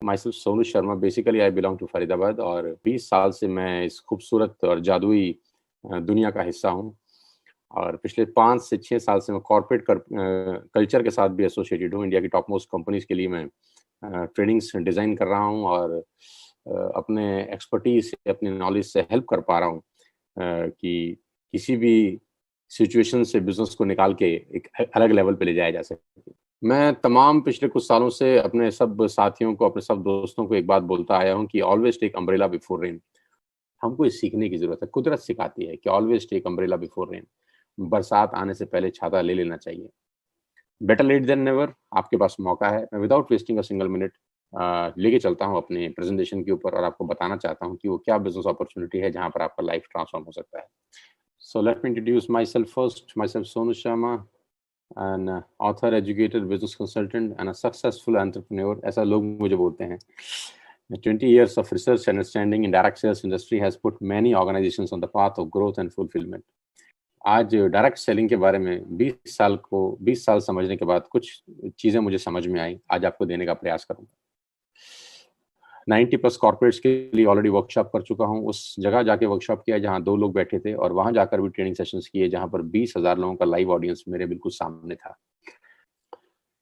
My self Sonu Sharma. Basically I belong to Faridabad और 20 साल से मैं इस खूबसूरत और जादुई दुनिया का हिस्सा हूँ। और पिछले 5 से 6 साल से मैं कॉर्पोरेट कल्चर के साथ भी एसोसिएटेड हूँ। इंडिया की टॉप मोस्ट कंपनीज के लिए मैं ट्रेनिंग्स डिज़ाइन कर रहा हूँ और अपने एक्सपर्टीज से, अपनी नॉलेज से हेल्प कर पा रहा हूँ कि किसी भी सिचुएशन से बिजनेस को निकाल के एक अलग लेवल पे ले जाया जा सके। मैं तमाम पिछले कुछ सालों से अपने सब साथियों को, अपने सब दोस्तों को एक बात बोलता आया हूँ कि always take umbrella before rain. हमको ये सीखने की ज़रूरत है। कुदरत सिखाती है कि always take umbrella before rain. बरसात आने से पहले छाता ले लेना चाहिए। Better late than never. आपके पास मौका है। मैं without wasting a single minute लेके चलता हूँ अपने प्रेजेंटेशन के ऊपर और आपको बताना चाहता हूँ कि वो क्या बिजनेस अपॉर्चुनिटी है जहाँ पर आपका लाइफ ट्रांसफॉर्म हो सकता है। So let me introduce my self first. My self Sonu Sharma, an author, educated business consultant and a successful entrepreneur. ऐसा लोग मुझे बोलते हैं। 20 years of research and understanding in direct sales industry has put many organizations on the path of growth and fulfillment. आज direct selling के बारे में 20 साल समझने के बाद कुछ चीज़ें मुझे समझ में आई, आज आपको देने का प्रयास करूँगा। 90 प्लस कॉर्पोरेट्स के लिए ऑलरेडी वर्कशॉप कर चुका हूँ। उस जगह जाके वर्कशॉप किया जहाँ 2 लोग बैठे थे और वहाँ जाकर भी ट्रेनिंग सेशंस किए जहाँ पर 20,000 लोगों का लाइव ऑडियंस मेरे बिल्कुल सामने था।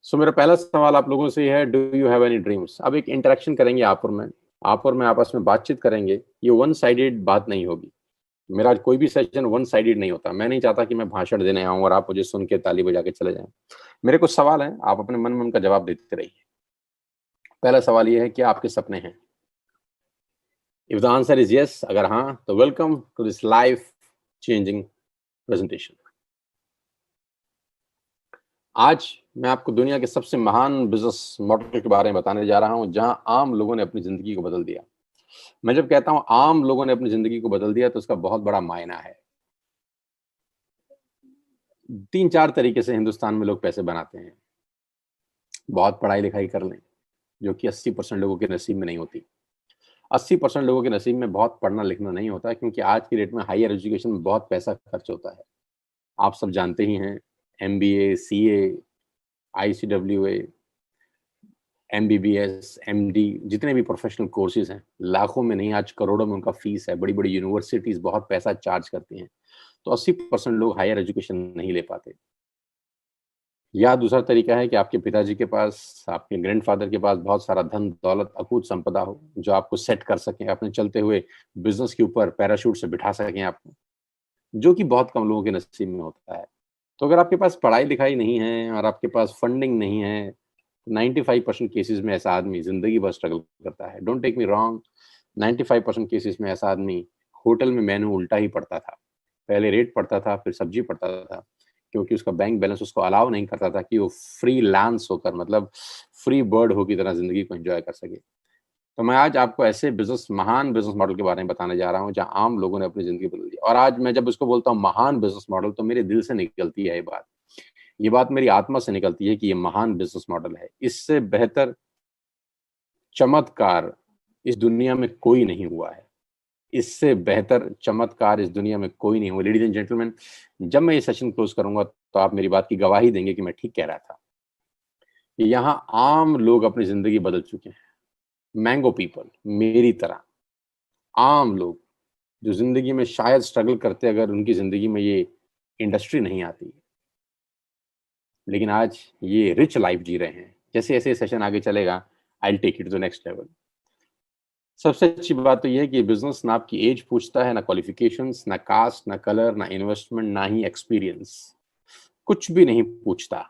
सो मेरा पहला सवाल आप लोगों से ये है, do you have any dreams? अब एक इंटरेक्शन करेंगे आप और मैं आपस में बातचीत करेंगे। ये वन साइडेड बात नहीं होगी। मेरा कोई भी सेशन वन साइडेड नहीं होता। मैं नहीं चाहता कि मैं भाषण देने आऊँ और आप मुझे सुन के ताली बजा के चले जाएं। मेरे कुछ सवाल हैं, आप अपने मन में उनका जवाब देते रहिए। पहला सवाल ये है कि आपके सपने हैं? If the answer is yes, अगर हाँ तो welcome to this life changing presentation. आज मैं आपको दुनिया के सबसे महान बिजनेस मॉडल के बारे में बताने जा रहा हूं जहां आम लोगों ने अपनी जिंदगी को बदल दिया। मैं जब कहता हूं आम लोगों ने अपनी जिंदगी को बदल दिया तो उसका बहुत बड़ा मायना है। 3-4 तरीके से हिंदुस्तान में लोग पैसे बनाते हैं। बहुत पढ़ाई लिखाई कर लें, जो कि 80% लोगों के नसीब में नहीं होती। 80% लोगों के नसीब में बहुत पढ़ना लिखना नहीं होता, क्योंकि आज की डेट में हायर एजुकेशन में बहुत पैसा खर्च होता है। आप सब जानते ही हैं, MBA, CA, ICWA, MBBS, MD, जितने भी प्रोफेशनल कोर्सेज हैं, लाखों में नहीं आज करोड़ों में उनका फीस है। बड़ी बड़ी यूनिवर्सिटीज बहुत पैसा चार्ज करती हैं, तो 80% लोग हायर एजुकेशन नहीं ले पाते। या दूसरा तरीका है कि आपके पिताजी के पास, आपके ग्रैंडफादर के पास बहुत सारा धन दौलत, अकूत संपदा हो, जो आपको सेट कर सकें, अपने चलते हुए बिजनेस के ऊपर पैराशूट से बिठा सकें आपको, जो कि बहुत कम लोगों के नसीब में होता है। तो अगर आपके पास पढ़ाई लिखाई नहीं है और आपके पास फंडिंग नहीं है, 95% केसेस में ऐसा आदमी जिंदगी भर स्ट्रगल करता है। Don't take me wrong, 95% cases में ऐसा आदमी होटल में मेनू उल्टा ही पढ़ता था। पहले रेट पढ़ता था, फिर सब्जी पढ़ता था, क्योंकि उसका बैंक बैलेंस उसको अलाउ नहीं करता था कि वो फ्री लांस होकर, मतलब फ्री बर्ड हो की तरह जिंदगी को एंजॉय कर सके। तो मैं आज आपको ऐसे महान बिजनेस मॉडल के बारे में बताने जा रहा हूँ जहाँ आम लोगों ने अपनी जिंदगी बदल दी। और आज मैं जब इसको बोलता हूँ महान बिजनेस मॉडल, तो मेरे दिल से निकलती है ये बात मेरी आत्मा से निकलती है कि ये महान बिजनेस मॉडल है। इससे बेहतर चमत्कार इस दुनिया में कोई नहीं हुआ है। इससे बेहतर चमत्कार इस दुनिया में कोई नहीं हुआ। लेडीज एंड जेंटलमैन, जब मैं ये सेशन क्लोज करूंगा तो आप मेरी बात की गवाही देंगे कि मैं ठीक कह रहा था। यहाँ आम लोग अपनी जिंदगी बदल चुके हैं। मैंगो पीपल, मेरी तरह आम लोग जो जिंदगी में शायद स्ट्रगल करते अगर उनकी जिंदगी में ये इंडस्ट्री नहीं आती, लेकिन आज ये रिच लाइफ जी रहे हैं। जैसे जैसे सेशन आगे चलेगा, I will take it to the next level. सबसे अच्छी बात तो ये है कि बिजनेस ना आपकी एज पूछता है, ना क्वालिफिकेशंस, ना कास्ट, ना कलर, ना इन्वेस्टमेंट, ना ही एक्सपीरियंस, कुछ भी नहीं पूछता।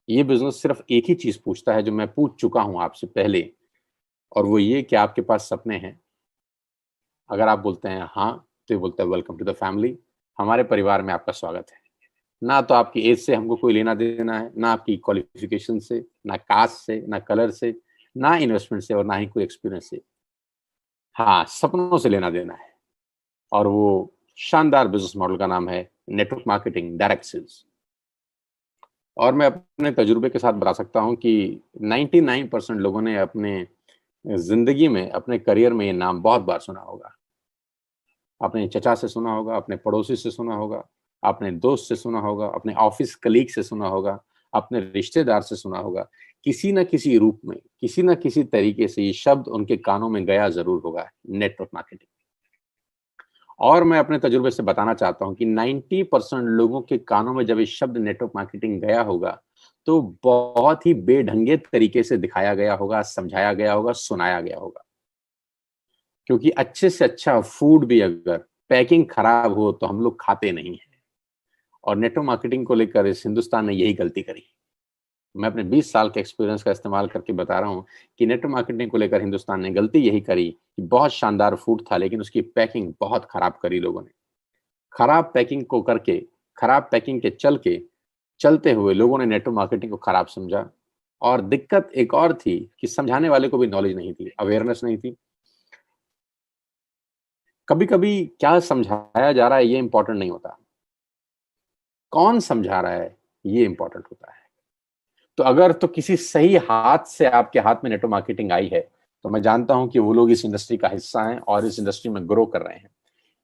ये बिजनेस सिर्फ एक ही चीज पूछता है जो मैं पूछ चुका हूं आपसे पहले, और वो ये कि आपके पास सपने हैं। अगर आप बोलते हैं हाँ, तो ये बोलता है वेलकम टू द फैमिली, हमारे परिवार में आपका स्वागत है। ना तो आपकी एज से हमको कोई लेना देना है, ना आपकी क्वालिफिकेशन से, ना कास्ट से, ना कलर से, ना इन्वेस्टमेंट से, और ना ही कोई एक्सपीरियंस से। हाँ, सपनों से लेना देना है। और वो शानदार बिजनेस मॉडल का नाम है नेटवर्क मार्केटिंग, डायरेक्ट सेल्स। और मैं अपने तजुर्बे के साथ बता सकता हूं कि 99% लोगों ने अपने जिंदगी में, अपने करियर में ये नाम बहुत बार सुना होगा। अपने चचा से सुना होगा, अपने पड़ोसी से सुना होगा, अपने दोस्त से सुना होगा, अपने ऑफिस कलीग से सुना होगा, अपने रिश्तेदार से सुना होगा। किसी न किसी रूप में, किसी न किसी तरीके से ये शब्द उनके कानों में गया ज़रूर होगा, नेटवर्क मार्केटिंग। और मैं अपने तजुर्बे से बताना चाहता हूँ कि 90% लोगों के कानों में जब ये शब्द नेटवर्क मार्केटिंग गया होगा, तो बहुत ही बेढंगे तरीके से दिखाया गया होगा, समझाया गया होगा, सुनाया गया होगा। क्योंकि अच्छे से अच्छा फूड भी अगर पैकिंग खराब हो तो हम लोग खाते नहीं हैं। और नेटवर्क मार्केटिंग को लेकर इस हिंदुस्तान ने यही गलती करी। मैं अपने 20 साल के एक्सपीरियंस का इस्तेमाल करके बता रहा हूँ कि नेटवर्क मार्केटिंग को लेकर हिंदुस्तान ने गलती यही करी कि बहुत शानदार फूड था, लेकिन उसकी पैकिंग बहुत खराब करी लोगों ने। खराब पैकिंग को करके, खराब पैकिंग के चलते हुए लोगों ने नेटवर्क मार्केटिंग को खराब समझा। और दिक्कत एक और थी कि समझाने वाले को भी नॉलेज नहीं थी, अवेयरनेस नहीं थी। कभी-कभी क्या समझाया जा रहा है ये इम्पोर्टेंट नहीं होता। कौन समझा रहा है ये इम्पोर्टेंट होता है। तो अगर तो किसी सही हाथ से आपके हाथ में नेटवर्क मार्केटिंग आई है, तो मैं जानता हूँ कि वो लोग इस इंडस्ट्री का हिस्सा हैं और इस इंडस्ट्री में ग्रो कर रहे हैं।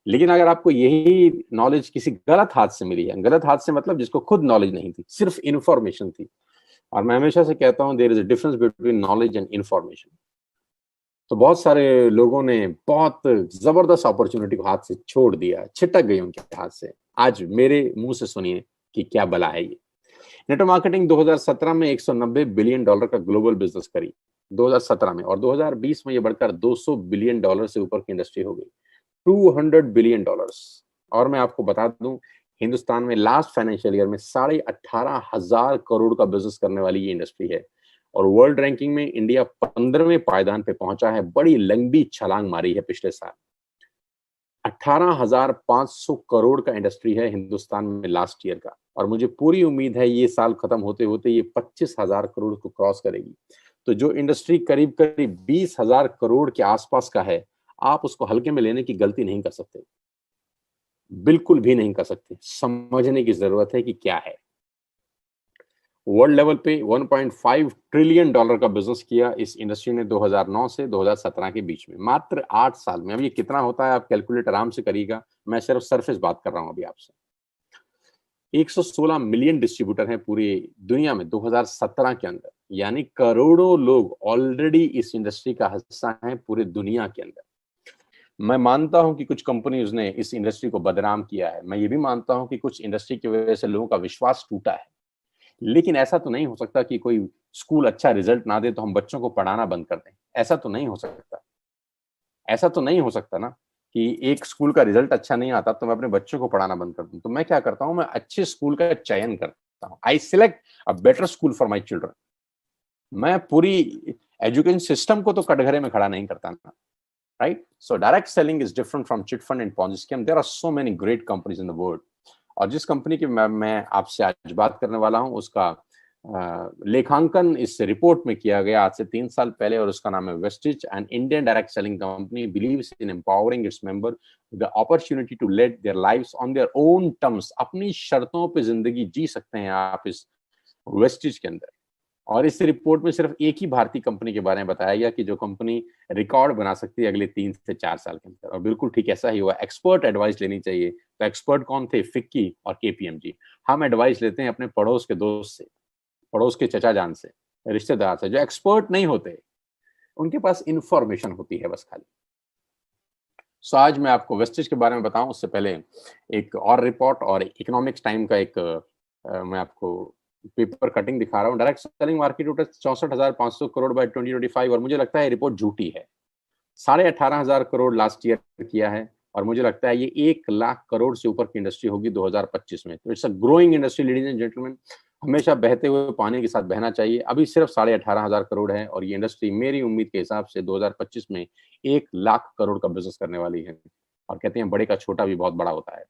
लेकिन अगर आपको यही नॉलेज किसी गलत हाथ से मिली है, गलत हाथ से मतलब जिसको खुद नॉलेज नहीं थी, सिर्फ इन्फॉर्मेशन थी। और मैं हमेशा से कहता हूँ there is a difference between knowledge and information. तो बहुत सारे लोगों ने बहुत जबरदस्त अपॉर्चुनिटी को हाथ से छोड़ दिया, छिटक गई उनके हाथ से। आज मेरे मुंह से सुनिए कि क्या बला है ये। नेटवर्क मार्केटिंग 2017 में 190 बिलियन डॉलर का ग्लोबल बिजनेस करी 2017 में, और 2020 में ये बढ़कर 200 बिलियन डॉलर से ऊपर की इंडस्ट्री हो गई, 200 बिलियन डॉलर्स। और मैं आपको बता दूं, हिंदुस्तान में लास्ट फाइनेंशियल ईयर में 18,500 करोड़ का बिजनेस करने वाली ये इंडस्ट्री है। और वर्ल्ड रैंकिंग में इंडिया 15वें पायदान पे पहुंचा है। बड़ी लंबी छलांग मारी है पिछले साल। 18,500 करोड़ का इंडस्ट्री है हिंदुस्तान में लास्ट ईयर का, और मुझे पूरी उम्मीद है ये साल खत्म होते होते ये 25,000 करोड़ को क्रॉस करेगी। तो जो इंडस्ट्री करीब करीब 20,000 करोड़ के आसपास का है, आप उसको हल्के में लेने की गलती नहीं कर सकते, बिल्कुल भी नहीं कर सकते। समझने की जरूरत है कि क्या है। वर्ल्ड लेवल पे 1.5 ट्रिलियन डॉलर का बिजनेस किया इस इंडस्ट्री ने 2009 से 2017 के बीच में, मात्र 8 साल में। अब ये कितना होता है आप कैलकुलेट आराम से करिएगा, मैं सिर्फ सरफेस बात कर रहा हूं अभी आपसे। 116 मिलियन डिस्ट्रीब्यूटर हैं पूरी दुनिया में 2017 के अंदर, यानी करोड़ों लोग ऑलरेडी इस इंडस्ट्री का हिस्सा हैं पूरी दुनिया के अंदर। मैं मानता हूं कि कुछ कंपनीज ने इस इंडस्ट्री को बदनाम किया है, मैं ये भी मानता हूं कि कुछ इंडस्ट्री की वजह से लोगों का विश्वास टूटा है। लेकिन ऐसा तो नहीं हो सकता कि कोई स्कूल अच्छा रिजल्ट ना दे तो हम बच्चों को पढ़ाना बंद कर दें। ऐसा तो नहीं हो सकता। ऐसा तो नहीं हो सकता ना कि एक स्कूल का रिजल्ट अच्छा नहीं आता तो मैं अपने बच्चों को पढ़ाना बंद कर दूं। तो मैं क्या करता हूं, मैं अच्छे स्कूल का चयन करता हूं। आई select a better school for my children. मैं पूरी एजुकेशन सिस्टम को तो कटघरे में खड़ा नहीं करता ना, right? So direct selling is different from chit fund and Ponzi scheme. There are so many great companies in the world. और जिस कंपनी की मैं आपसे आज बात करने वाला हूं, उसका लेखांकन इस रिपोर्ट में किया गया आज से 3 साल पहले, और उसका नाम है Vestige. And Indian direct selling company believes in empowering its member the opportunity to lead their lives on their own terms. अपनी शर्तों पे जिंदगी जी सकते हैं आप इस वेस्टिज के अंदर। और इस रिपोर्ट में सिर्फ एक ही भारतीय कंपनी के बारे में बताया गया कि जो कंपनी रिकॉर्ड बना सकती है अगले 3 से 4 साल के अंदर, और बिल्कुल ठीक ऐसा ही हुआ। एक्सपर्ट एडवाइस लेनी चाहिए, तो एक्सपर्ट कौन थे? फिक्की और केपीएमजी। हम एडवाइस लेते हैं अपने पड़ोस के दोस्त से, पड़ोस के चचा जान से, रिश्तेदार से, जो एक्सपर्ट नहीं होते। उनके पास इंफॉर्मेशन होती है बस खाली। सो आज मैं आपको वेस्टेज के बारे में बताऊं, उससे पहले एक और रिपोर्ट और इकोनॉमिक्स टाइम का एक मैं आपको पेपर कटिंग दिखा रहा हूँ। Direct selling market total 64,500 crore by 2025, और मुझे लगता है रिपोर्ट झूठी है। 18,500 करोड़ लास्ट ईयर किया है, और मुझे लगता है ये 1 लाख करोड़ से ऊपर की इंडस्ट्री होगी 2025 में। तो it's a growing industry ladies and gentleman. हमेशा बहते हुए पानी के साथ बहना चाहिए। अभी सिर्फ 18,500 करोड़ है, और ये इंडस्ट्री मेरी उम्मीद के हिसाब से 2025 में 1 लाख करोड़ का बिजनेस करने वाली है। और कहते हैं बड़े का छोटा भी बहुत बड़ा होता है।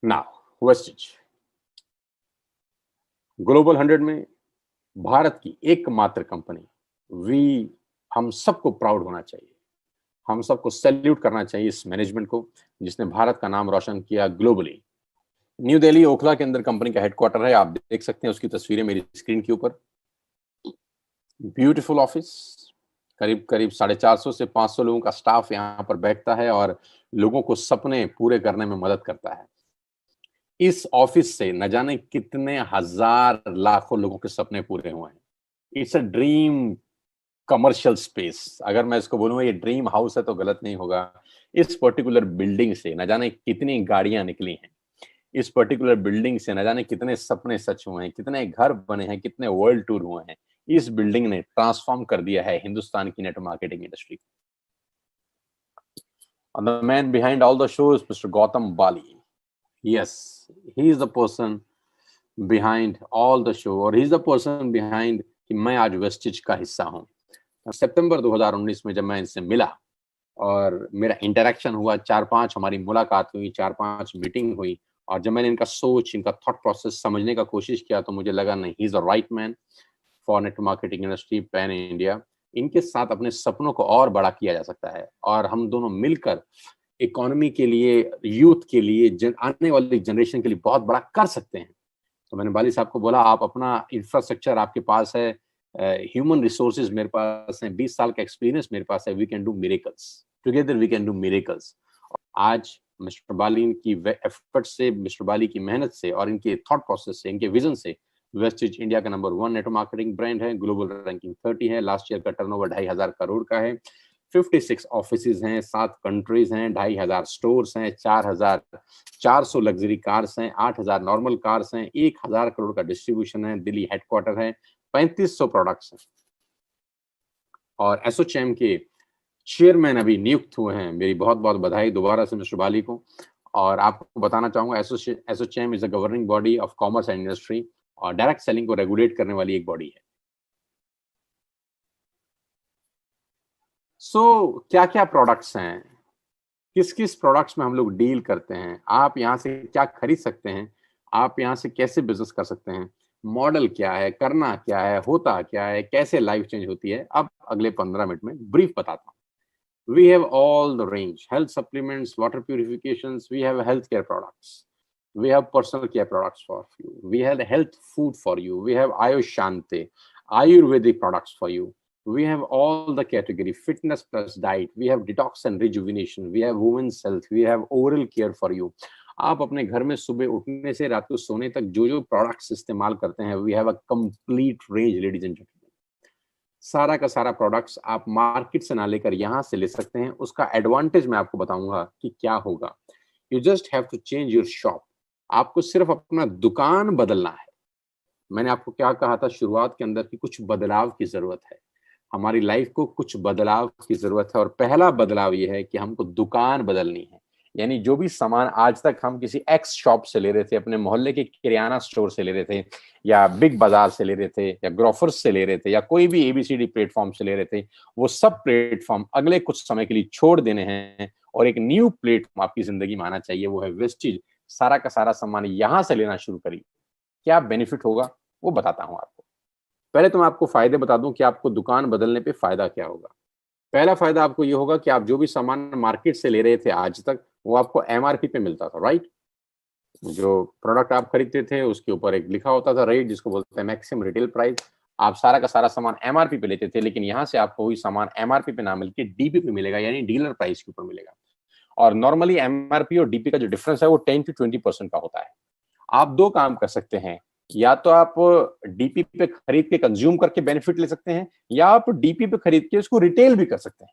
नाउ वेस्टेज ग्लोबल 100 में भारत की एकमात्र कंपनी। वी हम सबको प्राउड होना चाहिए, हम सबको सैल्यूट करना चाहिए इस मैनेजमेंट को जिसने भारत का नाम रोशन किया ग्लोबली। न्यू दिल्ली ओखला के अंदर कंपनी का हेडक्वार्टर है। आप देख सकते हैं उसकी तस्वीरें मेरी स्क्रीन के ऊपर। ब्यूटीफुल ऑफिस, करीब करीब 450 से 500 लोगों का स्टाफ यहाँ पर बैठता है और लोगों को सपने पूरे करने में मदद करता है। इस ऑफिस से न जाने कितने हजार लाखों लोगों के सपने पूरे हुए हैं। It's a dream commercial space. अगर मैं इसको बोलूँगा ये ड्रीम हाउस है तो गलत नहीं होगा। इस पर्टिकुलर बिल्डिंग से न जाने कितनी गाड़ियाँ निकली हैं। इस पर्टिकुलर बिल्डिंग से न जाने कितने सपने सच हुए हैं, कितने घर बने हैं, कितने वर्ल्ड टूर हुए हैं। इस बिल्डिंग ने ट्रांसफॉर्म कर दिया है हिंदुस्तान की network marketing industry. And the man behind all the show is Mr. Gautam Bali. Yes, he is the person behind all the show और he is the person behind कि मैं आज वेस्टिज का हिस्सा हूँ। सितंबर 2019 में जब मैं इनसे मिला और मेरा इंटरेक्शन हुआ, 4-5 हमारी मुलाकात हुई, 4-5 मीटिंग हुई और जब मैंने इनका सोच, इनका थॉट प्रोसेस समझने का कोशिश किया तो मुझे लगा नहीं, he is the right man for network marketing industry pan India. इनके साथ अपने सपनों को और बड़ा किया जा सकता है और हम दोनों मिलकर इकोनॉमी के लिए, यूथ के लिए, आने वाली जनरेशन के लिए बहुत बड़ा कर सकते हैं। तो मैंने बाली साहब को बोला, आप अपना इंफ्रास्ट्रक्चर आपके पास है, ह्यूमन रिसोर्सेज मेरे पास हैं, 20 साल का एक्सपीरियंस मेरे पास है, we can do miracles together, we can do miracles. आज मिस्टर बाली की एफर्ट से, मिस्टर बाली की मेहनत से और इनके थॉट प्रोसेस से, इनके विजन से वेस्टिज इंडिया का नंबर 1 नेटवर्क मार्केटिंग ब्रांड है। ग्लोबल रैंकिंग 30 है। लास्ट ईयर का टर्नओवर 2,500 करोड़ का है। 56 ऑफिसेज हैं, 7 कंट्रीज हैं, 2,500 स्टोर्स हैं, 4,400 लग्जरी कार्स हैं, 8,000 नॉर्मल कार्स हैं, 1,000 करोड़ का डिस्ट्रीब्यूशन है, दिल्ली हेडक्वार्टर है, 3,500 प्रोडक्ट्स हैं और एसोचैम के चेयरमैन अभी नियुक्त हुए हैं। मेरी बहुत बहुत बधाई दोबारा से मिस्टर बाली को। और आपको बताना चाहूंगा, ASSOCHAM is a governing body of commerce and industry और डायरेक्ट सेलिंग को रेगुलेट करने वाली एक बॉडी है। क्या क्या प्रोडक्ट्स हैं, किस किस प्रोडक्ट्स में हम लोग डील करते हैं, आप यहाँ से क्या खरीद सकते हैं, आप यहाँ से कैसे बिजनेस कर सकते हैं, मॉडल क्या है, करना क्या है, होता क्या है, कैसे लाइफ चेंज होती है, अब अगले 15 मिनट में ब्रीफ बताता हूँ। We have all the range: health supplements, water purifications. We have healthcare products. We have personal care products for you. We have health food for you. We have Ayush Shanti, Ayurvedic products for you. We have all the category: fitness plus diet. We have detox and rejuvenation. We have women's health. We have oral care for you. आप अपने घर में सुबह उठने से रात को सोने तक जो जो प्रोडक्ट्स इस्तेमाल करते हैं, we have a complete range ladies and gentleman. सारा का सारा प्रोडक्ट्स आप मार्केट से ना लेकर यहाँ से ले सकते हैं। उसका एडवांटेज मैं आपको बताऊंगा कि क्या होगा। You just have to change your shop. आपको सिर्फ अपना दुकान बदलना है। मैंने आपको क्या कहा था शुरुआत के अंदर कि कुछ बदलाव की जरूरत है। हमारी लाइफ को कुछ बदलाव की जरूरत है और पहला बदलाव ये है कि हमको दुकान बदलनी है। यानी जो भी सामान आज तक हम किसी एक्स शॉप से ले रहे थे, अपने मोहल्ले के किराना स्टोर से ले रहे थे या बिग बाजार से ले रहे थे या ग्रोफर्स से ले रहे थे या कोई भी एबीसीडी प्लेटफॉर्म से ले रहे थे, वो सब प्लेटफॉर्म अगले कुछ समय के लिए छोड़ देने हैं और एक न्यू प्लेटफॉर्म आपकी जिंदगी में आना चाहिए, वो है वेस्टिज। सारा का सारा सामान यहां से लेना शुरू करिए। क्या बेनिफिट होगा वो बताता हूं आपको। पहले तो मैं आपको फायदे बता दूं कि आपको दुकान बदलने पे फायदा क्या होगा। पहला फायदा आपको ये होगा कि आप जो भी सामान मार्केट से ले रहे थे आज तक, वो आपको एमआरपी पे मिलता था, राइट। जो प्रोडक्ट आप खरीदते थे उसके ऊपर एक लिखा होता था रेट, जिसको बोलते हैं मैक्सिमम रिटेल प्राइस। आप सारा का सारा सामान एमआरपी पे लेते थे, लेकिन यहाँ से आपको वही सामान एमआरपी पे ना मिलकर डीपी पे मिलेगा, यानी डीलर प्राइस के ऊपर मिलेगा। और नॉर्मली एमआरपी और डीपी का जो डिफरेंस है वो 10 to 20% का होता है। आप दो काम कर सकते हैं, या तो आप डीपी पे खरीद के कंज्यूम करके बेनिफिट ले सकते हैं, या आप डीपी पे खरीद के उसको रिटेल भी कर सकते हैं,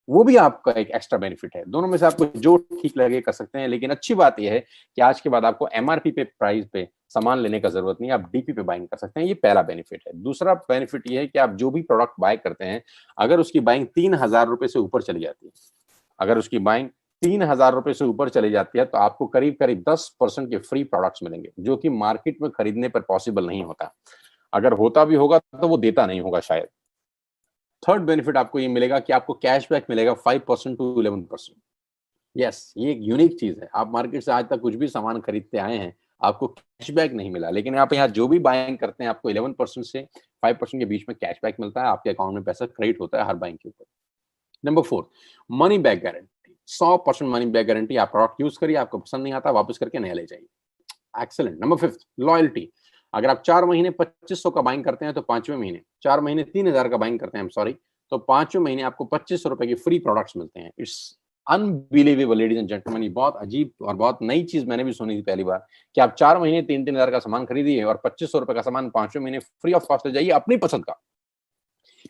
वो भी आपका एक एक्स्ट्रा बेनिफिट है। दोनों में से आपको जो ठीक लगे कर सकते हैं। लेकिन अच्छी बात यह है कि आज के बाद आपको एमआरपी पे प्राइस पे सामान लेने का जरूरत नहीं है, आप डीपी पे बाइंग कर सकते हैं। ये पहला बेनिफिट है। दूसरा बेनिफिट ये है कि आप जो भी प्रोडक्ट बाय करते हैं, अगर उसकी बाइंग 3,000 रुपए से ऊपर चली जाती है, अगर उसकी बाइंग 3,000 रुपए से ऊपर चली जाती है, तो आपको करीब करीब 10% के फ्री प्रोडक्ट्स मिलेंगे, जो कि मार्केट में खरीदने पर पॉसिबल नहीं होता। अगर होता भी होगा तो वो देता नहीं होगा शायद। थर्ड बेनिफिट आपको ये मिलेगा कि आपको कैशबैक मिलेगा 5% to 11%। यस, ये एक यूनिक चीज है। आप मार्केट से आज तक कुछ भी सामान खरीदते आए हैं, आपको कैशबैक नहीं मिला, लेकिन आप यहाँ जो भी बाइंग करते हैं आपको 11% से 5% के बीच में कैशबैक मिलता है। आपके अकाउंट में पैसा क्रेडिट होता है हर बाइंग के ऊपर। Number 4, money back guarantee. 100% money back guarantee. आप प्रोडक्ट यूज करिए, आपको पसंद नहीं आता वापस करके नया ले जाइए। एक्सेलेंट। Number 5, loyalty. अगर आप 4 महीने 2500 का बाइंग करते हैं तो 5वें महीने, 4 महीने 3,000 का बाइंग करते हैं, तो 5वें महीने आपको 2500 रुपए की फ्री प्रोडक्ट्स मिलते हैं। It's unbelievable ladies and gentleman, ये बहुत अजीब और बहुत नई चीज मैंने भी सुनी थी पहली बार कि आप 4 महीने 3-3 हजार का सामान खरीदिए और 2500 रुपए का सामान 5वें महीने फ्री ऑफ कॉस्ट ले जाइए अपनी पसंद का।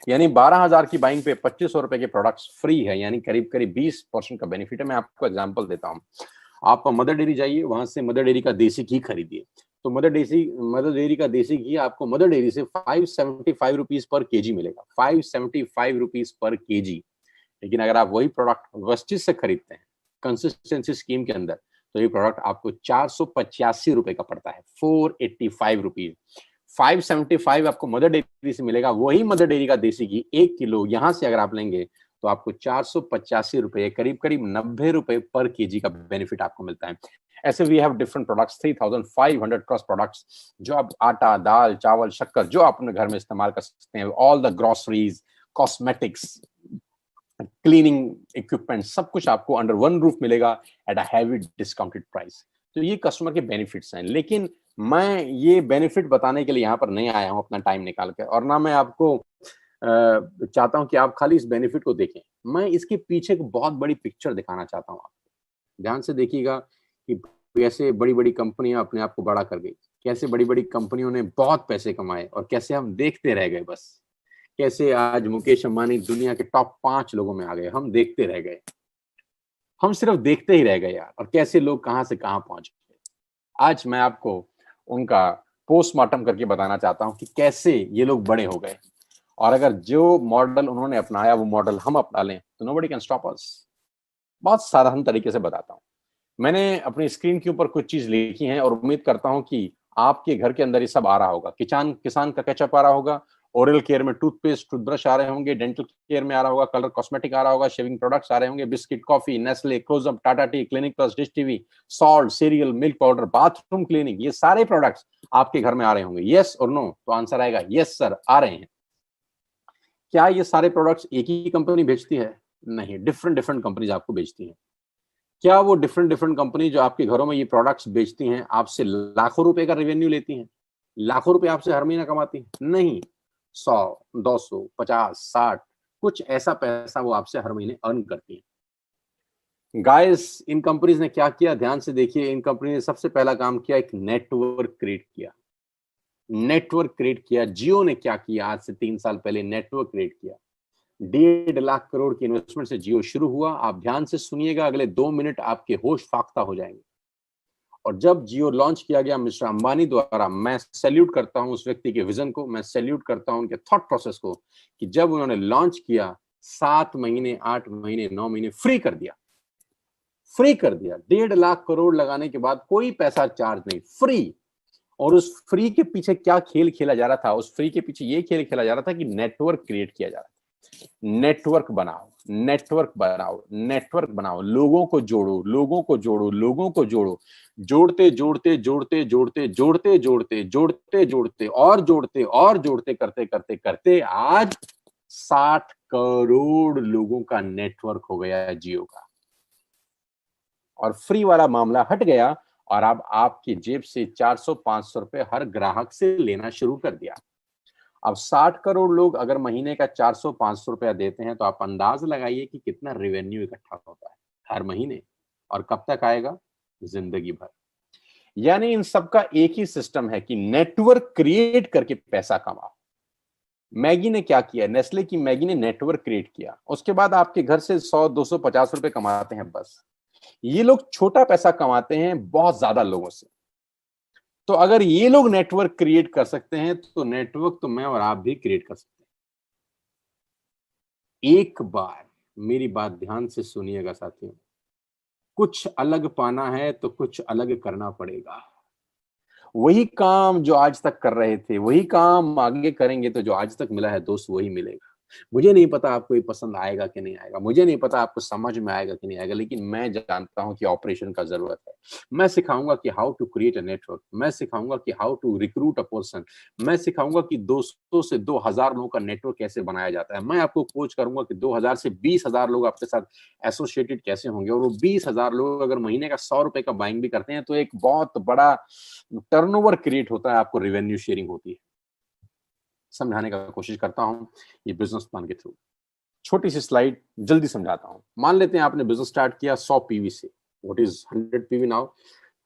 यानी 12,000 की बाइंग पे 2500 रुपए के प्रोडक्ट्स फ्री है, यानी करीब करीब 20% का बेनिफिट है। मैं आपको एग्जांपल देता हूँ। आप मदर डेयरी जाइए, वहां से मदर डेयरी का देसी घी खरीदिए। तो मदर डेयरी का देसी घी आपको मदर डेयरी से 575 रुपीज पर केजी मिलेगा, 575 रुपीज पर केजी। लेकिन अगर आप वही प्रोडक्ट वेस्टिज से खरीदते हैं कंसिस्टेंसी स्कीम के अंदर, तो ये प्रोडक्ट आपको 485 रुपए का पड़ता है, 485 रुपीज। 575 आपको मदर डेयरी से मिलेगा, वही मदर डेयरी का देसी घी 1 किलो यहां से अगर आप लेंगे तो आपको 485 रुपए, करीब करीब 90 रुपए पर केजी का बेनिफिट आपको मिलता है। ऐसे we have different products, 3500 plus products, जो आप आटा, दाल, चावल, शक्कर जो आप अपने घर में इस्तेमाल कर सकते हैं, all the groceries, cosmetics, cleaning equipment, सब कुछ आपको अंडर वन रूफ मिलेगा at a heavy discounted price. तो ये कस्टमर के बेनिफिट्स हैं। लेकिन मैं ये बेनिफिट बताने के लिए यहाँ पर नहीं आया हूँ अपना टाइम निकाल कर, और ना मैं आपको चाहता हूँ कि आप खाली इस बेनिफिट को देखें। मैं इसके पीछे एक बहुत बड़ी पिक्चर दिखाना चाहता हूँ आपको। ध्यान से देखिएगा कि कैसे बड़ी-बड़ी कंपनियां अपने आप को बड़ा कर गई, कैसे बड़ी-बड़ी कंपनियों ने बहुत पैसे कमाए और कैसे हम देखते रह गए बस। कैसे आज मुकेश अंबानी दुनिया के टॉप 5 लोगों में आ गए, हम देखते रह गए। हम सिर्फ देखते ही रह गए यार, और कैसे लोग कहां से कहां पहुंच गए। आज मैं आपको उनका पोस्टमार्टम करके बताना चाहता हूं कि कैसे ये लोग बड़े हो गए, और अगर जो मॉडल उन्होंने अपनाया वो मॉडल हम अपना लें तो नोबडी कैन स्टॉप अस। बहुत साधारण तरीके से बताता हूं। मैंने अपनी स्क्रीन के ऊपर कुछ चीज लिखी है और उम्मीद करता हूं कि आपके घर के अंदर ये सब आ रहा होगा। किसान किसान का केचप आ रहा होगा, ओरल केयर में टूथपेस्ट, टूथब्रश आ रहे होंगे, डेंटल केयर में आ रहा होगा, कलर कॉस्मेटिक आ रहा होगा, शेविंग प्रोडक्ट्स आ रहे होंगे, biscuit, coffee, Nestle, Closeup, Tata tea, clinic plus, dish TV, salt, cereal, milk powder, bathroom cleaning, ये सारे प्रोडक्ट्स आपके घर में आ रहे होंगे। यस और नो? तो आंसर आएगा यस सर, आ रहे हैं। क्या ये सारे प्रोडक्ट्स एक ही कंपनी बेचती है? नहीं, डिफरेंट डिफरेंट कंपनीज आपको बेचती हैं। क्या वो डिफरेंट डिफरेंट कंपनी जो आपके घरों में ये प्रोडक्ट्स बेचती हैं आपसे लाखों रुपए का रेवेन्यू लेती हैं? लाखों रुपए आपसे हर महीना कमाती हैं? नहीं, 100, 200, 50, 60, कुछ ऐसा पैसा वो आपसे हर महीने अर्न करती हैं। गाइस, इन कंपनीज ने क्या किया, ध्यान से देखिए। इन कंपनी ने सबसे पहला काम किया, एक नेटवर्क क्रिएट किया। नेटवर्क क्रिएट किया। जियो ने क्या किया, आज से 3 साल पहले नेटवर्क क्रिएट किया। 1.5 लाख करोड़ की इन्वेस्टमेंट से जियो शुरू हुआ। आप ध्यान से सुनिएगा, अगले 2 मिनट आपके होश फाख्ता हो जाएंगे। और जब जियो लॉन्च किया गया मिस्टर अंबानी द्वारा, मैं सैल्यूट करता हूं उस व्यक्ति के विजन को, मैं सैल्यूट करता हूं उनके थॉट प्रोसेस को, कि जब उन्होंने लॉन्च किया 7 महीने, 8 महीने, 9 महीने फ्री कर दिया। फ्री कर दिया। 1.5 लाख करोड़ लगाने के बाद कोई पैसा चार्ज नहीं, फ्री। और उस फ्री के पीछे क्या खेल खेला जा रहा था? उस फ्री के पीछे ये खेल खेला जा रहा था कि नेटवर्क क्रिएट किया जा रहा था। नेटवर्क बनाओ, नेटवर्क बनाओ, नेटवर्क बनाओ, लोगों को जोड़ो, लोगों को जोड़ो, लोगों को जोड़ो। जोड़ते जोड़ते जोड़ते जोड़ते जोड़ते जोड़ते जोड़ते जोड़ते और जोड़ते और जोड़ते करते करते करते आज 60 करोड़ लोगों का नेटवर्क हो गया है जियो का। और फ्री वाला मामला हट गया और अब आपकी जेब से 400-500 रुपए हर ग्राहक से लेना शुरू कर दिया। अब 60 करोड़ लोग अगर महीने का 400-500 रुपया देते हैं तो आप अंदाज लगाइए कि कितना रेवेन्यू इकट्ठा होता है हर महीने, और कब तक आएगा? जिंदगी भर। यानी इन सबका एक ही सिस्टम है कि नेटवर्क क्रिएट करके पैसा कमाओ। मैगी ने क्या किया? नेस्ले की मैगी ने नेटवर्क क्रिएट किया, उसके बाद आपके घर से 100, 200, 50 रुपए कमाते हैं बस। ये लोग छोटा पैसा कमाते हैं बहुत ज्यादा लोगों से। तो अगर ये लोग नेटवर्क क्रिएट कर सकते हैं तो नेटवर्क तो मैं और आप भी क्रिएट कर सकते हैं। एक बार मेरी बात ध्यान से सुनिएगा साथियों, कुछ अलग पाना है तो कुछ अलग करना पड़ेगा। वही काम जो आज तक कर रहे थे, वही काम आगे करेंगे तो जो आज तक मिला है दोस्त वही मिलेगा। मुझे नहीं पता आपको ये पसंद आएगा कि नहीं आएगा, मुझे नहीं पता आपको समझ में आएगा कि नहीं आएगा, लेकिन मैं जानता हूं कि ऑपरेशन का जरूरत है। मैं सिखाऊंगा कि how to create a network, मैं सिखाऊंगा कि how to recruit a person, मैं सिखाऊंगा कि 200 से 2000 लोगों का नेटवर्क कैसे बनाया जाता है। मैं आपको कोच करूंगा कि 2000 से 20,000 लोग आपके साथ एसोसिएटेड कैसे होंगे, और वो 20,000 लोग अगर महीने का 100 रुपए का बाइंग भी करते हैं तो एक बहुत बड़ा टर्नओवर क्रिएट होता है, आपको रेवेन्यू शेयरिंग होती है। समझाने का कोशिश करता हूं ये बिजनेस प्लान के थ्रू। छोटी सी स्लाइड जल्दी समझाता हूं। मान लेते हैं आपने बिजनेस स्टार्ट किया 100 पीवी से। What is 100 PV now?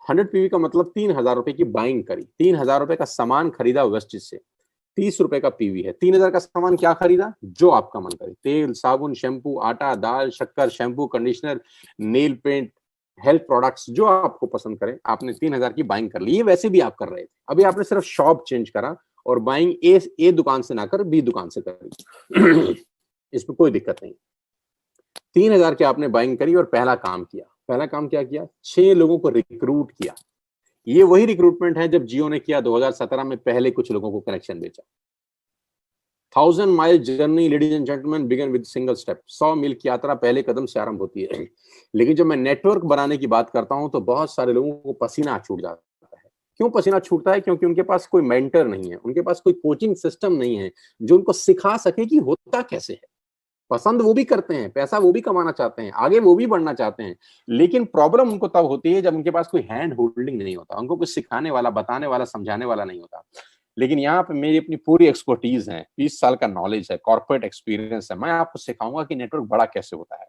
100 PV का मतलब 3,000 रुपए की बाइंग करी, 3,000 रुपए का सामान खरीदा वेस्टेज से, 30 रुपए का पीवी है। 3,000 का सामान क्या खरीदा? जो आपका मन करे, तेल, साबुन, शैम्पू, आटा, दाल, शक्कर, shampoo, conditioner, nail paint, health products, जो आपको पसंद करे, आपने 3,000 की बाइंग कर ली। ये वैसे भी आप कर रहे थे, अभी आपने सिर्फ शॉप चेंज करा और बाइंग ए दुकान से ना कर बी दुकान से करी। इसमें कोई दिक्कत नहीं। 3,000 की आपने बाइंग करी और पहला काम किया। पहला काम क्या किया? 6 लोगों को रिक्रूट किया। ये वही रिक्रूटमेंट है जब जियो ने किया 2017 में, पहले कुछ लोगों को कनेक्शन बेचा। 1000 mile journey ladies and gentleman begin with single step. 100 मील की यात्रा पहले कदम से आरंभ होती है। लेकिन जब मैं नेटवर्क बनाने की बात करता हूं तो बहुत सारे लोगों को पसीना छूट जाता है। क्यों पसीना छूटता है? क्योंकि उनके पास कोई मेंटर नहीं है, उनके पास कोई कोचिंग सिस्टम नहीं है जो उनको सिखा सके कि होता कैसे है। पसंद वो भी करते हैं, पैसा वो भी कमाना चाहते हैं, आगे वो भी बढ़ना चाहते हैं, लेकिन प्रॉब्लम उनको तब होती है जब उनके पास कोई हैंड होल्डिंग नहीं होता, उनको कुछ सिखाने वाला, बताने वाला, समझाने वाला नहीं होता। लेकिन यहाँ पे मेरी अपनी पूरी एक्सपर्टीज है, 20 साल का नॉलेज है, कॉर्पोरेट एक्सपीरियंस है। मैं आपको सिखाऊंगा कि नेटवर्क बड़ा कैसे होता है।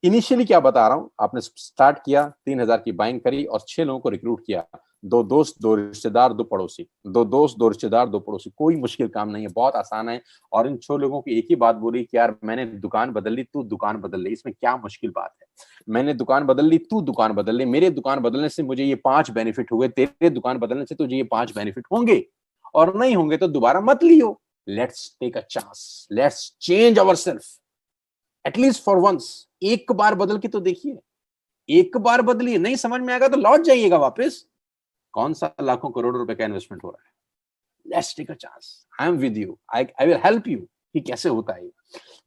इनिशियली क्या बता रहा हूं, आपने स्टार्ट किया, 3,000 की बाइंग करी और 6 लोगों को रिक्रूट किया। 2 दोस्त, 2 रिश्तेदार, 2 पड़ोसी। 2 दोस्त, 2 रिश्तेदार, 2 पड़ोसी। कोई मुश्किल काम नहीं है, बहुत आसान है। और इन 6 लोगों की एक ही बात बोली कि यार मैंने दुकान बदल ली, तू दुकान बदल ले, इसमें क्या मुश्किल बात है? मैंने दुकान बदल ली, तू दुकान बदल ले, मेरे दुकान बदलने से मुझे ये 5 बेनिफिट हुए, तेरे दुकान बदलने से तुझे ये 5 बेनिफिट होंगे, और नहीं होंगे तो दोबारा मत लियो। Let's take a chance, let's change ourselves at least for once. एक बार बदल के तो देखिए, एक बार बदलिए, नहीं समझ में आएगा तो लौट जाइएगा वापस। कौन सा लाखों करोड़ों रुपए का इन्वेस्टमेंट हो रहा है? Let's take a chance, I am with you, I will help you कि कैसे होता है।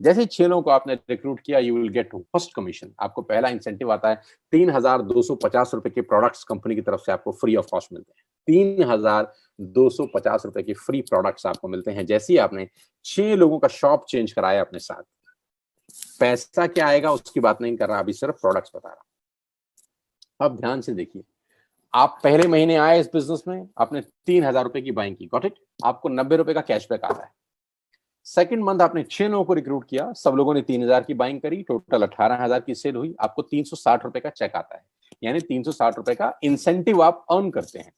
जैसे ही 6 लोगों को आपने रिक्रूट किया, you will get first commission. आपको पहला इंसेंटिव आता है, 3,250 रुपए के प्रोडक्ट्स कंपनी की तरफ से आपको फ्री ऑफ कॉस्ट मिलते हैं। 3,250 रुपए के फ्री प्रोडक्ट्स आपको मिलते हैं जैसे ही आपने 6 लोगों का शॉप चेंज कराया अपने साथ। पैसा क्या आएगा उसकी बात नहीं कर रहा, अभी सिर्फ प्रोडक्ट्स बता रहा। अब ध्यान से देखिए, आप पहले महीने आए इस बिजनेस में, आपने 3,000 रुपए की बाइंग की, गॉट इट, आपको 90 रुपए का कैशबैक आता है। सेकंड मंथ आपने 6 लोगों को रिक्रूट किया, सब लोगों ने 3,000 की बाइंग करी, टोटल 18,000 की सेल हुई, आपको 360 रुपए का चेक आता है, यानी 360 रुपए का इंसेंटिव आप अर्न करते हैं।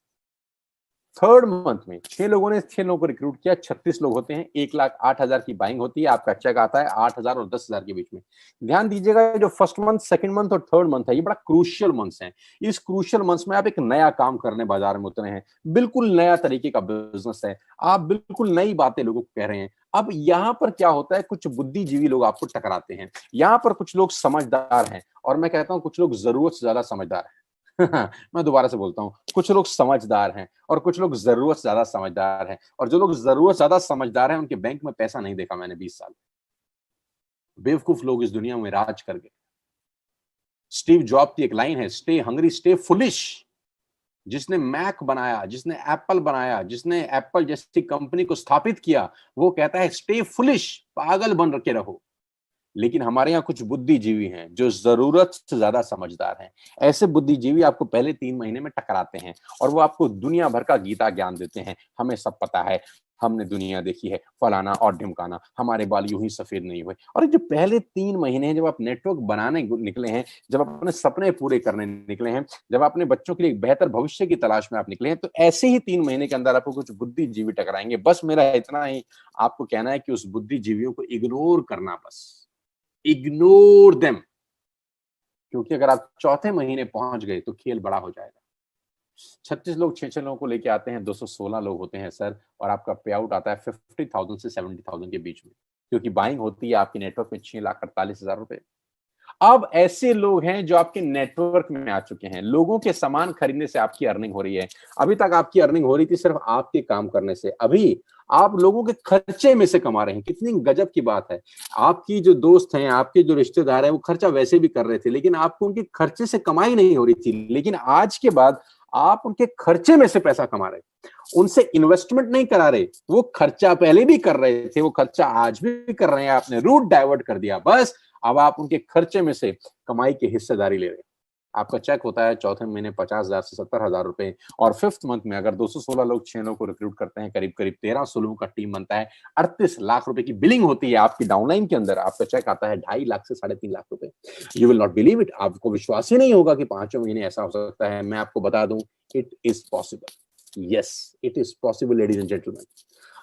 थर्ड मंथ में 6 लोगों ने 6 लोगों को रिक्रूट किया, 36 लोग होते हैं, 1,08,000 की बाइंग होती है, आपका चेक आता है 8,000 और 10,000 के बीच में। ध्यान दीजिएगा, जो फर्स्ट मंथ, सेकंड मंथ और थर्ड मंथ है, ये बड़ा क्रूशियल मंथ्स हैं। इस क्रूशियल मंथ्स में आप एक नया काम करने बाजार में उतरे हैं, बिल्कुल नया तरीके का बिजनेस है, आप बिल्कुल नई बातें लोगों को कह रहे हैं। अब यहाँ पर क्या होता है, कुछ बुद्धिजीवी लोग आपको टकराते हैं। यहाँ पर कुछ लोग समझदार हैं, और मैं कहता हूं कुछ लोग जरूरत से ज्यादा समझदार हैं। मैं दोबारा से बोलता हूं, कुछ लोग समझदार हैं और कुछ लोग जरूरत से ज्यादा समझदार हैं। और जो लोग जरूरत ज्यादा समझदार हैं, उनके बैंक में पैसा नहीं देखा मैंने 20 साल। बेवकूफ लोग इस दुनिया में राज कर गए। स्टीव जॉब की एक लाइन है, स्टे हंग्री स्टे फुलिश। जिसने मैक बनाया, जिसने एप्पल बनाया, जिसने एप्पल जैसी कंपनी को स्थापित किया, वो कहता है स्टे फुलिश, पागल बन के रहो। लेकिन हमारे यहाँ कुछ बुद्धिजीवी हैं जो जरूरत से ज्यादा समझदार हैं। ऐसे बुद्धिजीवी आपको पहले 3 महीने में टकराते हैं और वो आपको दुनिया भर का गीता ज्ञान देते हैं। हमें सब पता है, हमने दुनिया देखी है, फलाना और ढिमकाना, हमारे बाल यूं ही सफेद नहीं हुए। और जो पहले 3 महीने जब आप नेटवर्क बनाने निकले हैं, जब आप अपने सपने पूरे करने निकले हैं, जब अपने बच्चों के लिए एक बेहतर भविष्य की तलाश में आप निकले हैं, तो ऐसे ही 3 महीने के अंदर आपको कुछ बुद्धिजीवी टकराएंगे। बस मेरा इतना ही आपको कहना है कि उस बुद्धिजीवियों को इग्नोर करना, बस इग्नोर देम। क्योंकि अगर आप चौथे महीने पहुंच गए तो खेल बड़ा हो जाएगा। 36 लोग 6 लोगों को लेके आते हैं, 216 लोग होते हैं सर, और आपका पे आउट आता है 50,000 से 70,000 के बीच में, क्योंकि बाइंग होती है आपके नेटवर्क में 6,48,000 रुपए। अब ऐसे लोग हैं जो आपके नेटवर्क में आ चुके हैं, लोगों के सामान खरीदने से आपकी अर्निंग हो रही है। अभी तक आपकी अर्निंग हो रही थी सिर्फ आपके काम करने से, अभी आप लोगों के खर्चे में से कमा रहे हैं। कितनी गजब की बात है। आपकी जो दोस्त हैं, आपके जो रिश्तेदार हैं, वो खर्चा वैसे भी कर रहे थे, लेकिन आपको उनके खर्चे से कमाई नहीं हो रही थी। लेकिन आज के बाद आप उनके खर्चे में से पैसा कमा रहे, उनसे इन्वेस्टमेंट नहीं करा रहे। वो खर्चा पहले भी कर रहे थे, वो खर्चा आज भी कर रहे हैं, आपने रूट डाइवर्ट कर दिया, बस अब आप उनके खर्चे में से कमाई की हिस्सेदारी ले रहे हैं। आपका चेक होता है चौथे महीने 50,000 से 70,000 रुपए, और फिफ्थ मंथ में अगर 216 लोग 6 लोग को रिक्रूट करते हैं, करीब करीब 1300 लोगों का टीम बनता है, 38 लाख रुपए की बिलिंग होती है आपकी डाउनलाइन के अंदर, आपका चेक आता है 2.5 लाख से 3.5 लाख रुपए। You will not believe it, आपको विश्वास ही नहीं होगा कि 5 महीने ऐसा हो सकता है। मैं आपको बता दूं, it is possible, yes it is possible ladies and gentleman.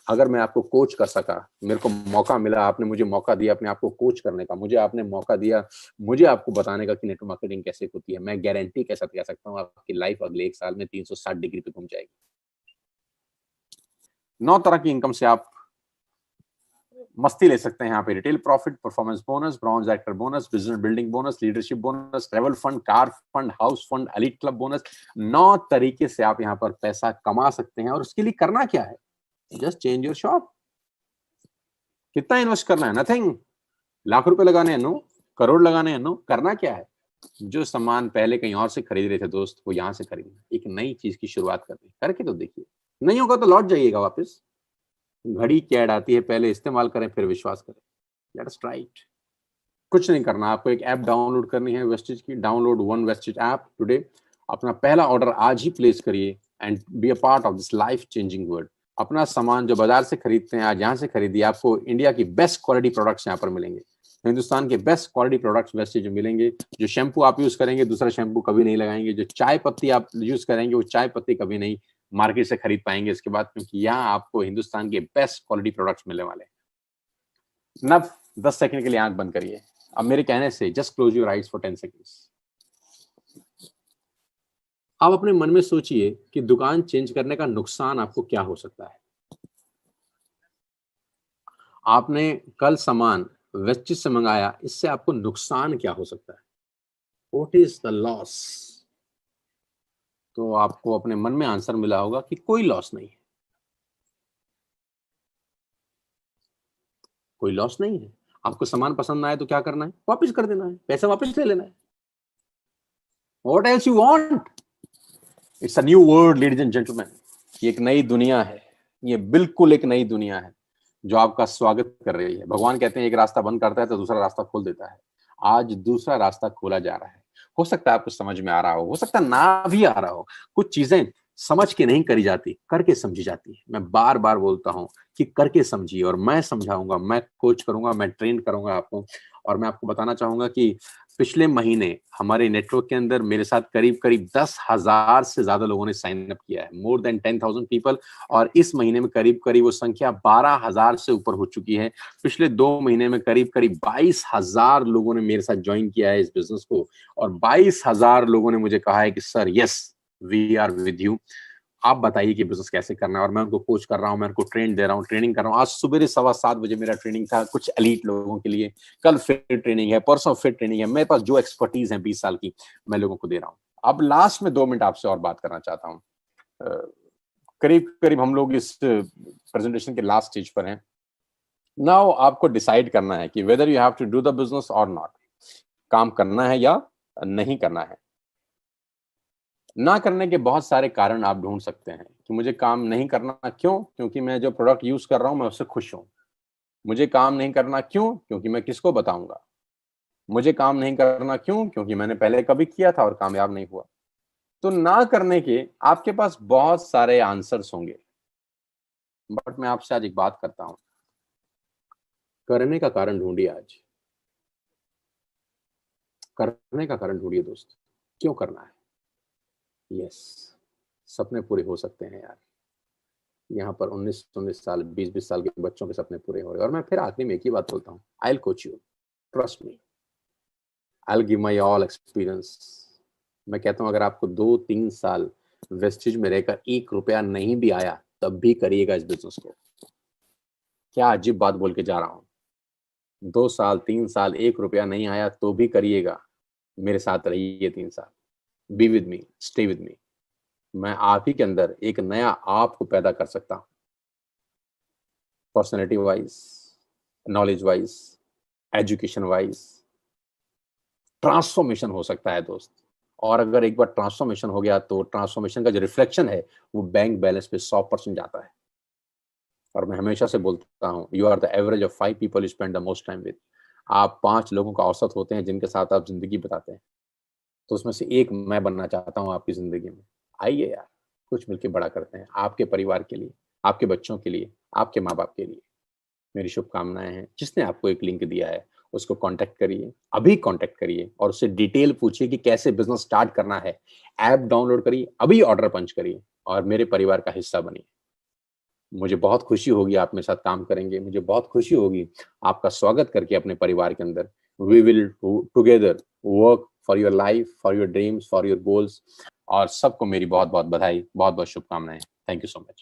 अगर मैं आपको कोच कर सका, मेरे को मौका मिला, आपने मुझे मौका दिया अपने आप को कोच करने का, मुझे आपने मौका दिया मुझे आपको बताने का कि नेटवर्क मार्केटिंग कैसे होती है, मैं गारंटी के साथ कह सकता हूँ आपकी लाइफ अगले 1 साल में 360 डिग्री पे घूम जाएगी। 9 तरह की इनकम से आप मस्ती ले सकते हैं यहाँ पे। Retail profit, performance bonus, bronze actor bonus, business building bonus, leadership bonus, travel fund, car fund, house fund, elite club bonus. 9 तरीके से आप यहाँ पर पैसा कमा सकते हैं, और उसके लिए करना क्या है, जस्ट चेंज योर शॉप। कितना इन्वेस्ट करना है, नथिंग। लाख रुपए लगाने हैं, नो। करोड़ लगाने हैं, नो। करना क्या है, जो सामान पहले कहीं और से खरीद रहे थे दोस्त, वो यहाँ से खरीदना, एक नई चीज की शुरुआत करनी, करके तो देखिए, नहीं होगा तो लौट जाइएगा वापस। घड़ी क्या आती है, पहले इस्तेमाल करें फिर विश्वास करें। Let us try it. कुछ नहीं करना, आपको एक ऐप डाउनलोड करनी है वेस्टेज की, download one wastage app today. अपना पहला ऑर्डर आज ही प्लेस करिए and be a part of this life changing world. अपना सामान जो बाजार से खरीदते हैं आज यहाँ से खरीदिए, आपको इंडिया की बेस्ट क्वालिटी प्रोडक्ट्स यहाँ पर मिलेंगे, हिंदुस्तान के बेस्ट क्वालिटी प्रोडक्ट्स वेस्टेज में मिलेंगे। जो शैम्पू आप यूज करेंगे दूसरा शैम्पू कभी नहीं लगाएंगे, जो चाय पत्ती आप यूज करेंगे वो चाय पत्ती कभी नहीं मार्केट से खरीद पाएंगे इसके बाद, क्योंकि यहाँ आपको हिंदुस्तान के बेस्ट क्वालिटी प्रोडक्ट्स मिलने वाले हैं। नव 10 सेकंड के लिए आंख बंद करिए, अब मेरे कहने से just close your eyes for 10 seconds. आप अपने मन में सोचिए कि दुकान चेंज करने का नुकसान आपको क्या हो सकता है। आपने कल सामान वेस्टेज से मंगाया, इससे आपको नुकसान क्या हो सकता है, व्हाट इज द लॉस। तो आपको अपने मन में आंसर मिला होगा कि कोई लॉस नहीं है, कोई लॉस नहीं है। आपको सामान पसंद ना आए तो क्या करना है, वापस कर देना है, पैसा वापस ले लेना है। What else you want. It's a new world ladies and gentleman. ये एक नई दुनिया है, ये बिल्कुल एक नई दुनिया है जो आपका स्वागत कर रही है। भगवान कहते हैं एक रास्ता बंद करता है तो दूसरा रास्ता खोल देता है। आज दूसरा रास्ता खोला जा रहा है। हो सकता है आपको समझ में आ रहा हो सकता है ना भी आ रहा हो। कुछ चीजें समझ के नहीं करी जाती, करके समझी जाती है। मैं बार बार बोलता हूं कि करके समझिए, और मैं समझाऊंगा, मैं कोच करूंगा, मैं ट्रेन करूंगा आपको। और मैं आपको बताना चाहूंगा कि पिछले महीने हमारे नेटवर्क के अंदर मेरे साथ करीब करीब 10,000 से ज्यादा लोगों ने साइन अप किया है, मोर देन 10,000 पीपल। और इस महीने में करीब करीब वो संख्या 12,000 से ऊपर हो चुकी है। पिछले 2 महीने में करीब करीब 22,000 लोगों ने मेरे साथ ज्वाइन किया है इस बिजनेस को, और 22,000 लोगों ने मुझे कहा है कि sir yes we are with you. आप बताइए कि बिजनेस कैसे करना है, और मैं उनको कोच कर रहा हूँ, मैं उनको ट्रेन दे रहा हूँ, ट्रेनिंग कर रहा हूँ। आज सुबह 7:15 मेरा ट्रेनिंग था कुछ एलीट लोगों के लिए, कल फिर ट्रेनिंग है, परसों फिर ट्रेनिंग है। मेरे पास जो एक्सपर्टीज है 20 साल की, मैं लोगों को दे रहा हूँ। अब लास्ट में 2 मिनट आपसे और बात करना चाहता हूँ। करीब करीब हम लोग इस प्रेजेंटेशन के लास्ट स्टेज पर हैं। नाउ आपको डिसाइड करना है कि whether you have to do the business और नॉट, काम करना है या नहीं करना है। ना करने के बहुत सारे कारण आप ढूंढ सकते हैं कि मुझे काम नहीं करना क्यों, क्योंकि मैं जो प्रोडक्ट यूज कर रहा हूं मैं उससे खुश हूं। मुझे काम नहीं करना क्यों, क्योंकि मैं किसको बताऊंगा। मुझे काम नहीं करना क्यों, क्योंकि मैंने पहले कभी किया था और कामयाब नहीं हुआ। तो ना करने के आपके पास बहुत सारे आंसर्स होंगे, बट मैं आपसे आज एक बात करता हूं, करने का कारण ढूंढिए। आज करने का कारण ढूंढिए दोस्त, क्यों करना है। यस, सपने पूरे हो सकते हैं यार। यहाँ पर 19-19 साल 20-20 साल के बच्चों के सपने पूरे हो रहे हैं। और मैं फिर आखिरी में एक ही बात बोलता हूँ, I will coach you, trust me, I will give my all experience. मैं कहता हूँ अगर आपको 2-3 साल वेस्टेज में रहकर 1 रुपया नहीं भी आया तब भी करिएगा इस बिजनेस को। क्या अजीब बात बोल के जा रहा हूँ। 2 साल 3 साल 1 रुपया नहीं आया तो भी करिएगा, मेरे साथ रहिए 3 साल, be with me, stay with me. मैं आप ही के अंदर एक नया आप को पैदा कर सकता हूँ, personality wise, knowledge wise, education wise. Transformation हो सकता है दोस्त। और अगर एक बार ट्रांसफॉर्मेशन हो गया तो ट्रांसफॉर्मेशन का जो रिफ्लेक्शन है वो बैंक बैलेंस पे 100% जाता है। और मैं हमेशा से बोलता हूँ, you are the average of 5 people you spend the most time with. आप 5 लोगों का औसत होते हैं जिनके साथ आप जिंदगी बताते हैं। तो उसमें से एक मैं बनना चाहता हूँ आपकी ज़िंदगी में। आइए यार, कुछ मिलके बड़ा करते हैं, आपके परिवार के लिए, आपके बच्चों के लिए, आपके माँ-बाप के लिए। मेरी शुभकामनाएँ हैं। जिसने आपको एक लिंक दिया है, उसको कॉन्टैक्ट करिए, अभी कॉन्टैक्ट करिए और उससे डिटेल पूछिए कि कैसे बिज़नेस स्टार्ट करना है। ऐप डाउनलोड करिए, अभी ऑर्डर पंच करिए और मेरे परिवार का हिस्सा बनिए। मुझे बहुत खुशी होगी आप मेरे साथ काम करेंगे, मुझे बहुत खुशी होगी आपका स्वागत करके अपने परिवार के अंदर। We will together work for your life, for your dreams, for your goals और सबको मेरी बहुत-बहुत बधाई, बहुत-बहुत शुभकामनाएँ। Thank you so much.